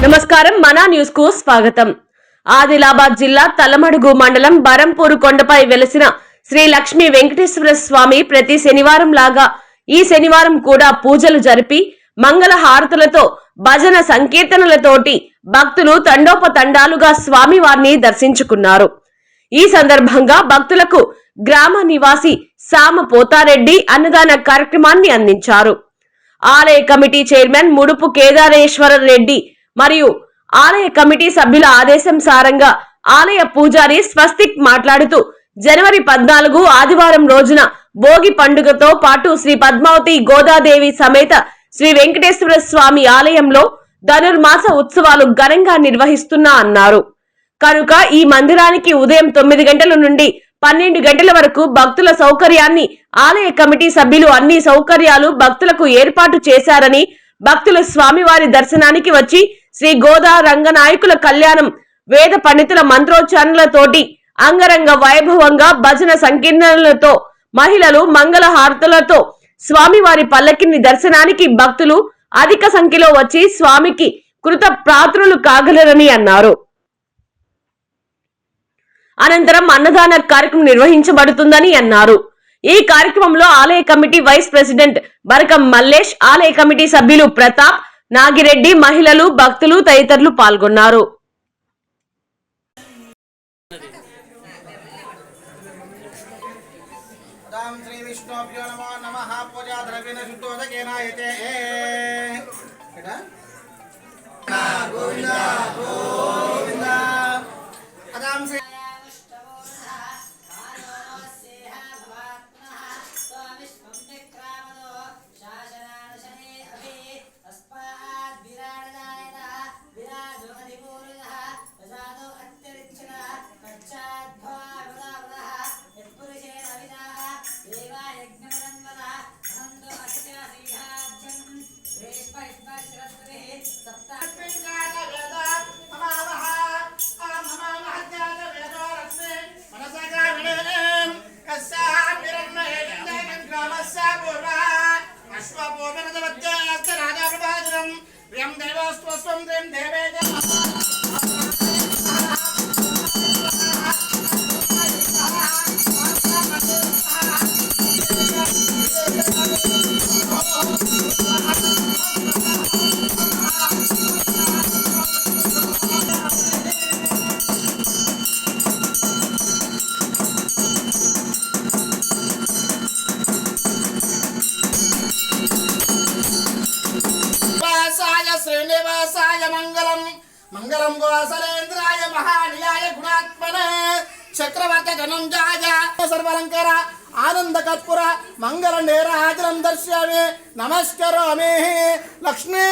నమస్కారం మనా న్యూస్ కు స్వాగతం. ఆదిలాబాద్ జిల్లా తలమడుగు మండలం బరంపూరు కొండపై వెలసిన శ్రీ లక్ష్మీ వెంకటేశ్వర స్వామి ప్రతి శనివారం లాగా ఈ శనివారం కూడా పూజలు జరిపి మంగళ హారతులతో భజన సంకీర్తనలతోటి భక్తులు తండోపతండాలుగా స్వామి వారిని దర్శించుకున్నారు. ఈ సందర్భంగా భక్తులకు గ్రామ నివాసి సామ పోతారెడ్డి అన్నదాన కార్యక్రమాన్ని అందించారు. ఆలయ కమిటీ చైర్మన్ ముడుపు కేదారేశ్వర రెడ్డి మరియు ఆలయ కమిటీ సభ్యుల ఆదేశం సారంగా ఆలయ పూజారి స్వస్తిక్ మాట్లాడుతూ జనవరి 14 ఆదివారం రోజున భోగి పండుగతో పాటు శ్రీ పద్మావతి గోదాదేవి సమేత శ్రీ వెంకటేశ్వర స్వామి ఆలయంలో ధనుర్మాస ఉత్సవాలు ఘనంగా నిర్వహిస్తున్నా అన్నారు. కనుక ఈ మందిరానికి ఉదయం 9 గంటల నుండి 12 గంటల వరకు భక్తుల సౌకర్యాన్ని ఆలయ కమిటీ సభ్యులు అన్ని సౌకర్యాలు భక్తులకు ఏర్పాటు చేశారని, భక్తులు స్వామివారి దర్శనానికి వచ్చి శ్రీ గోదా రంగనాయకుల కళ్యాణం వేద పండితుల మంత్రోచ్చారణలతోటి అంగరంగ వైభవంగా భజన సంకీర్తనలతో మహిళలు మంగళ హారతులతో స్వామివారి పల్లకిని దర్శనానికి భక్తులు అధిక సంఖ్యలో వచ్చి స్వామికి కృత ప్రాత్రులు కాగలరని అన్నారు. అనంతరం అన్నదాన కార్యక్రమం నిర్వహించబడుతుందని అన్నారు. ఈ కార్యక్రమంలో ఆలయ కమిటీ వైస్ ప్రెసిడెంట్ బరకం మల్లేష్, ఆలయ కమిటీ సభ్యులు ప్రతాప్, నాగిరెడ్డి, మహిళలు, భక్తులు తదితరులు పాల్గొన్నారు. మంగళం గోసలేంద్రాయ మహానియాయ గుణాత్మనే చక్రవర్తి ధనంజాయ సర్వలంకర ఆనంద కర్పూర మంగళ నీరాజనం దర్శయామి నమస్కరోమి. లక్ష్మీ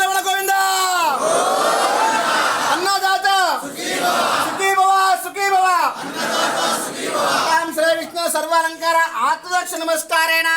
రమణ గోవింద అన్నదాత సుఖీ భవ సుఖీ భవ. శ్రీ విష్ణు సర్వాలంకార ఆత్మదక్ష నమస్కారేణ.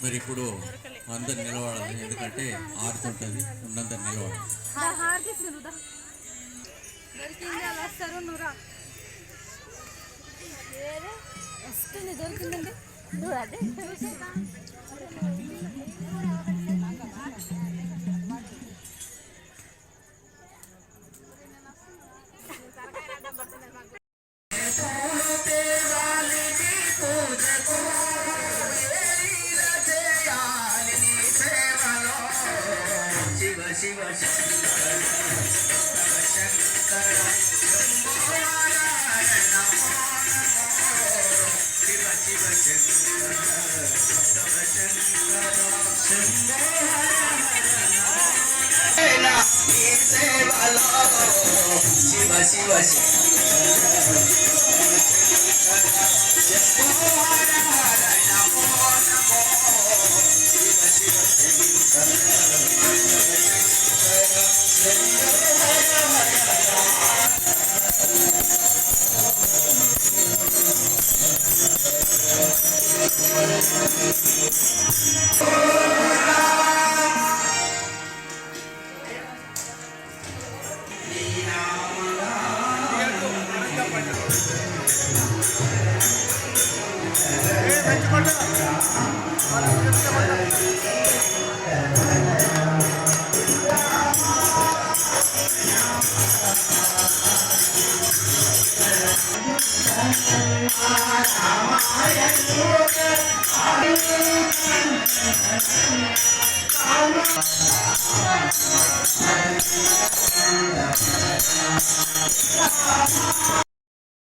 మరి ఇప్పుడు అందరు నిలబడాలి, ఎందుకంటే ఆరుతుంటుంది, ఉన్నందరు నిలబడాలి. శివ శంకర శంకర శంభో నారాయణ శివ శివ శంకర శంభో సేవలో శివ శివ